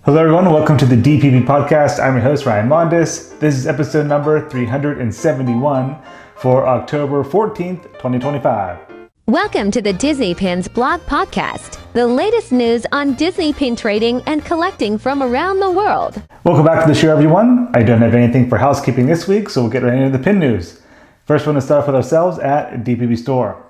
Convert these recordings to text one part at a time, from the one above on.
Hello everyone, welcome to the DPB podcast. I'm your host Ryan Mondes. This is episode number 371 for October 14th, 2025. Welcome to the Disney Pins blog podcast, the latest news on Disney pin trading and collecting from around the world. Welcome back to the show everyone. I don't have anything for housekeeping this week, so we'll get right into the pin news. First, we're going to start off with ourselves at DPB Store.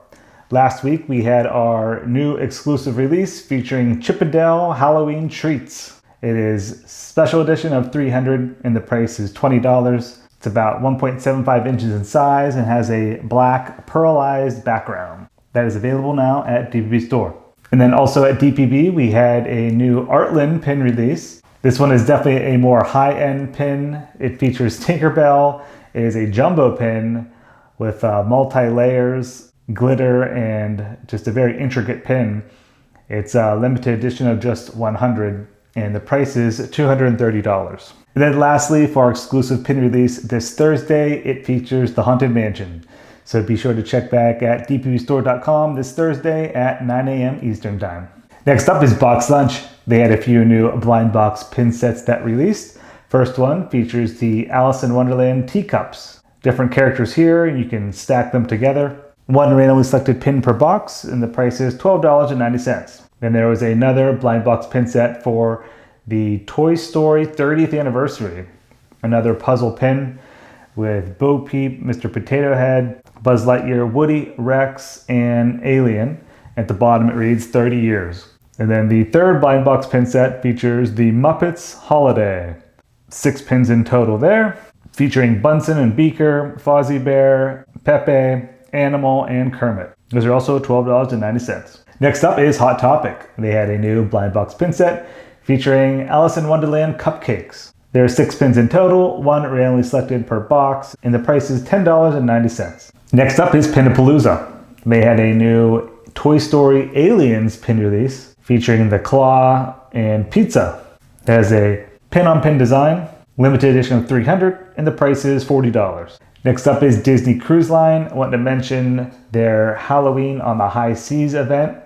Last week we had our new exclusive release featuring Chip 'n Dale Halloween Treats. It is special edition of 300 and the price is $20. It's about 1.75 inches in size and has a black pearlized background. That is available now at DPB Store. And then also at DPB we had a new Artland pin release. This one is definitely a more high-end pin. It features Tinkerbell. It is a jumbo pin with multi-layers, glitter, and just a very intricate pin. It's a limited edition of just 100. And the price is $230. And then lastly, for our exclusive pin release this Thursday, it features the Haunted Mansion. So be sure to check back at dpbstore.com this Thursday at 9 a.m. Eastern Time. Next up is BoxLunch. They had a few new blind box pin sets that released. First one features the Alice in Wonderland teacups. Different characters here, you can stack them together. One randomly selected pin per box, and the price is $12.90. Then there was another blind box pin set for the Toy Story 30th anniversary. Another puzzle pin with Bo Peep, Mr. Potato Head, Buzz Lightyear, Woody, Rex, and Alien. At the bottom it reads 30 years. And then the third blind box pin set features the Muppets Holiday. 6 pins in total there, featuring Bunsen and Beaker, Fozzie Bear, Pepe, Animal, and Kermit. Those are also $12.90. Next up is Hot Topic. They had a new blind box pin set featuring Alice in Wonderland cupcakes. There are 6 pins in total, 1 randomly selected per box, and the price is $10.90. Next up is Pinapalooza. They had a new Toy Story Aliens pin release featuring the claw and pizza. It has a pin-on-pin design, limited edition of 300, and the price is $40. Next up is Disney Cruise Line. I want to mention their Halloween on the High Seas event.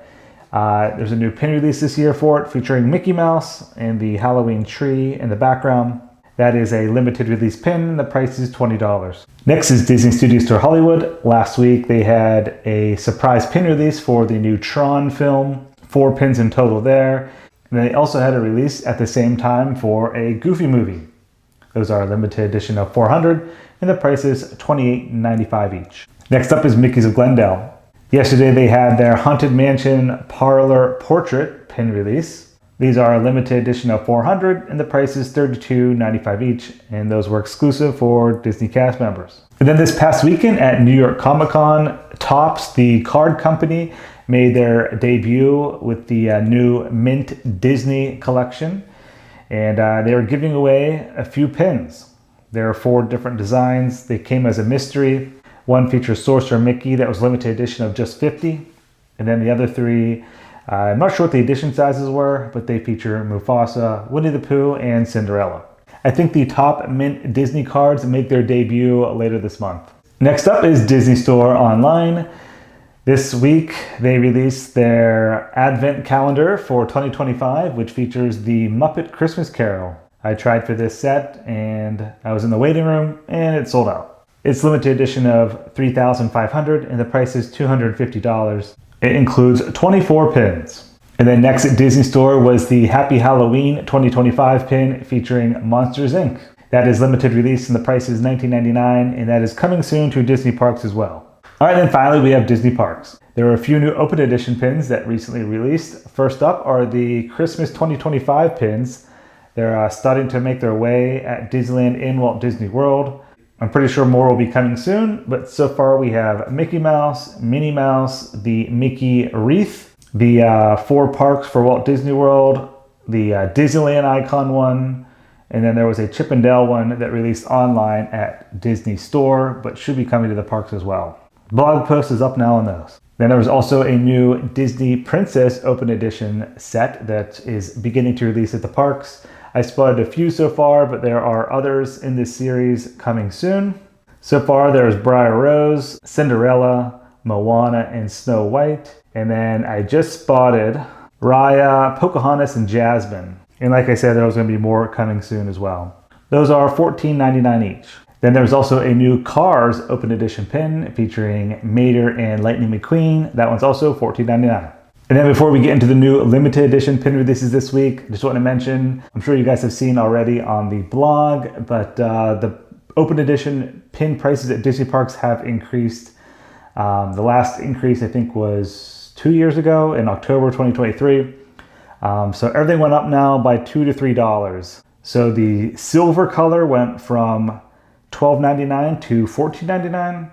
There's a new pin release this year for it featuring Mickey Mouse and the Halloween tree in the background. That is a limited release pin and the price is $20. Next is Disney Studio Store Hollywood. Last week they had a surprise pin release for the new Tron film. 4 pins in total there. And they also had a release at the same time for a Goofy movie. Those are a limited edition of 400 and the price is $28.95 each. Next up is Mickey's of Glendale. Yesterday they had their Haunted Mansion Parlor Portrait pin release. These are a limited edition of 400 and the price is $32.95 each, and those were exclusive for Disney cast members. And then this past weekend at New York Comic Con, Topps, the card company, made their debut with the new Mint Disney collection, and they were giving away a few pins. There are 4 different designs. They came as a mystery. One features Sorcerer Mickey that was limited edition of just 50. And then the other 3, I'm not sure what the edition sizes were, but they feature Mufasa, Winnie the Pooh, and Cinderella. I think the top Mint Disney cards make their debut later this month. Next up is Disney Store Online. This week they released their Advent calendar for 2025, which features the Muppet Christmas Carol. I tried for this set and I was in the waiting room and it sold out. It's limited edition of 3,500 and the price is $250. It includes 24 pins. And then next at Disney Store was the Happy Halloween 2025 pin featuring Monsters Inc. That is limited release and the price is $19.99, and that is coming soon to Disney parks as well. Alright, then finally we have Disney parks. There are a few new open edition pins that recently released. First up are the Christmas 2025 pins. They're starting to make their way at Disneyland in Walt Disney World. I'm pretty sure more will be coming soon, but so far we have Mickey Mouse, Minnie Mouse, the Mickey wreath, the 4 parks for Walt Disney World, the Disneyland icon one, and then there was a Chip 'n Dale one that released online at Disney Store, but should be coming to the parks as well. Blog post is up now on those. Then there was also a new Disney Princess Open Edition set that is beginning to release at the parks. I spotted a few so far, but there are others in this series coming soon. So far there's Briar Rose, Cinderella, Moana, and Snow White. And then I just spotted Raya, Pocahontas, and Jasmine. And like I said, there's going to be more coming soon as well. Those are $14.99 each. Then there's also a new Cars Open Edition pin featuring Mater and Lightning McQueen. That one's also $14.99. And then before we get into the new limited edition pin releases this week, just want to mention, I'm sure you guys have seen already on the blog, but the open edition pin prices at Disney parks have increased. The last increase, I think, was 2 years ago in October 2023. So everything went up now by $2 to $3. So the silver color went from $12.99 to $14.99.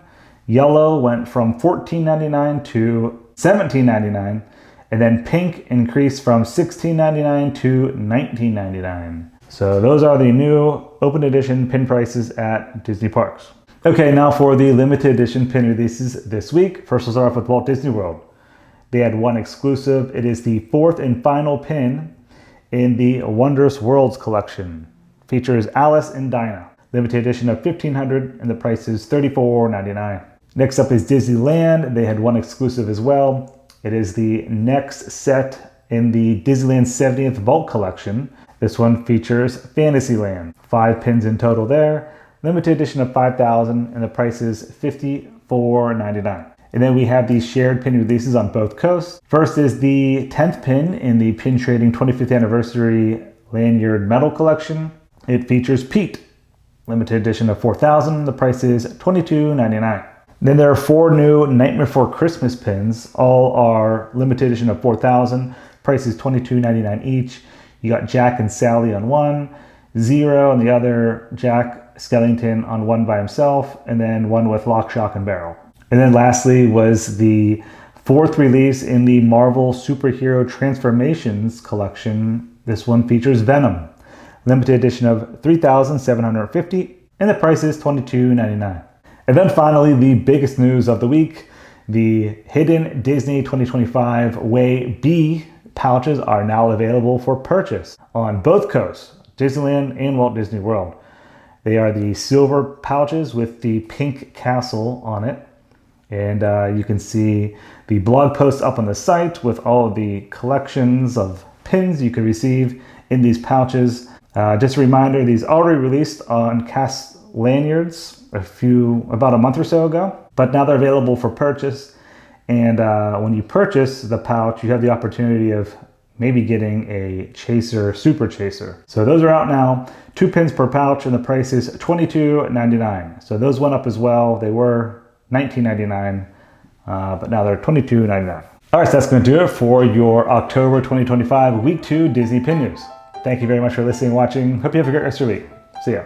Yellow went from $14.99 to $17.99. And then pink increased from $16.99 to $19.99. So those are the new open edition pin prices at Disney parks. Okay, now for the limited edition pin releases this week. First, we'll start off with Walt Disney World. They had one exclusive. It is the fourth and final pin in the Wondrous Worlds collection. Features Alice and Dinah. Limited edition of 1,500 and the price is $34.99. Next up is Disneyland. They had one exclusive as well. It is the next set in the Disneyland 70th Vault collection. This one features Fantasyland. 5 pins in total there. Limited edition of 5,000 and the price is $54.99. And then we have these shared pin releases on both coasts. First is the 10th pin in the Pin Trading 25th Anniversary Lanyard Metal Collection. It features Pete. Limited edition of 4,000. The price is $22.99. Then there are 4 new Nightmare Before Christmas pins. All are limited edition of 4,000. Price is $22.99 each. You got Jack and Sally on one, Zero on the other, Jack Skellington on one by himself, and then one with Lock, Shock, and Barrel. And then lastly was the 4th release in the Marvel Superhero Transformations collection. This one features Venom. Limited edition of 3,750 and the price is $22.99. And then finally, the biggest news of the week, the Hidden Disney 2025 Way B pouches are now available for purchase on both coasts, Disneyland and Walt Disney World. They are the silver pouches with the pink castle on it. And you can see the blog post up on the site with all of the collections of pins you can receive in these pouches. Just a reminder, these already released on cast lanyards about a month or so ago, but now they're available for purchase. And when you purchase the pouch, you have the opportunity of maybe getting a chaser, super chaser. So those are out now, 2 pins per pouch, and the price is $22.99. So those went up as well. They were $19.99, but now they're $22.99. All right, so that's going to do it for your October 2025 Week 2 Disney Pin News. Thank you very much for listening and watching. Hope you have a great rest of your week. See ya.